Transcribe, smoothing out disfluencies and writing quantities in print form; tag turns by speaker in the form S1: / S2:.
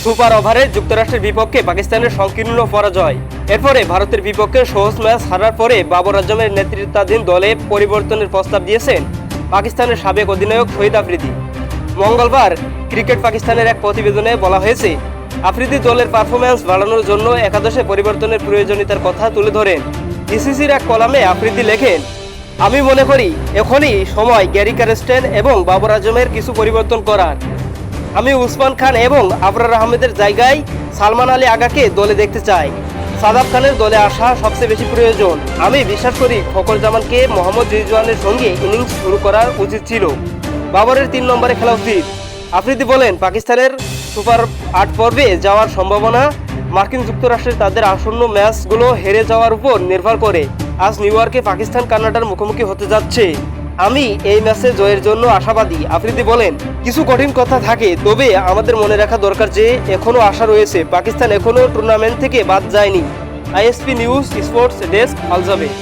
S1: Super ওভারে যুক্তরাষ্ট্রের বিপক্ষে পাকিস্তানের সংকীর্ণ পরাজয়। এরপরে ভারতের বিপক্ষে সহজ ম্যাচ হারার পরে বাবর আজমের নেতৃত্বাধীন দলে পরিবর্তনের প্রস্তাব দিয়েছেন পাকিস্তানের সাবেক অধিনায়ক শহীদ আফ্রিদি। মঙ্গলবার ক্রিকেট পাকিস্তানের এক প্রতিবেদনে বলা হয়েছে, আফ্রিদি দলের পারফরম্যান্স বাড়ানোর জন্য একাদশে পরিবর্তনের প্রয়োজনীয়তার কথা তুলে ধরেন। বিসিসির এক কলামে আফ্রিদি লেখেন, আমি মনে করি এখনই সময় গ্যারি কারেস্টেন এবং বাবর আজমের কিছু পরিবর্তন করার। আমি উসমান খান এবং আবরার আহমেদের জায়গায় সালমান আলী আগাকে দলে দেখতে চাই। সাদাব খানের দলে আসা সবচেয়ে বেশি প্রয়োজন। আমি বিশ্বাস করি ফখর জামানকে মোহাম্মদ রিজওয়ানের সঙ্গে ইনিংস শুরু করা উচিত ছিল। বাবরের 3 নম্বরে খেলা উচিত। আফ্রিদি বলেন, পাকিস্তানের সুপার 8 পর্বে যাওয়ার সম্ভাবনা মার্কিন যুক্তরাষ্ট্রের তাদের আসন্ন ম্যাচগুলো হেরে যাওয়ার উপর নির্ভর করে। আজ নিউ ইয়র্কে পাকিস্তান কানাডার মুখোমুখি হতে যাচ্ছে। আমি এই ম্যাচে জয়ের জন্য আশাবাদী। আফ্রিদি বলেন, কিছু কঠিন কথা থাকে, তবে আমাদের মনে রাখা দরকার যে এখনও আশা রয়েছে। পাকিস্তান এখনও টুর্নামেন্ট থেকে বাদ যায়নি। আইএসপি নিউজ স্পোর্টস ডেস্ক, আল জাবের।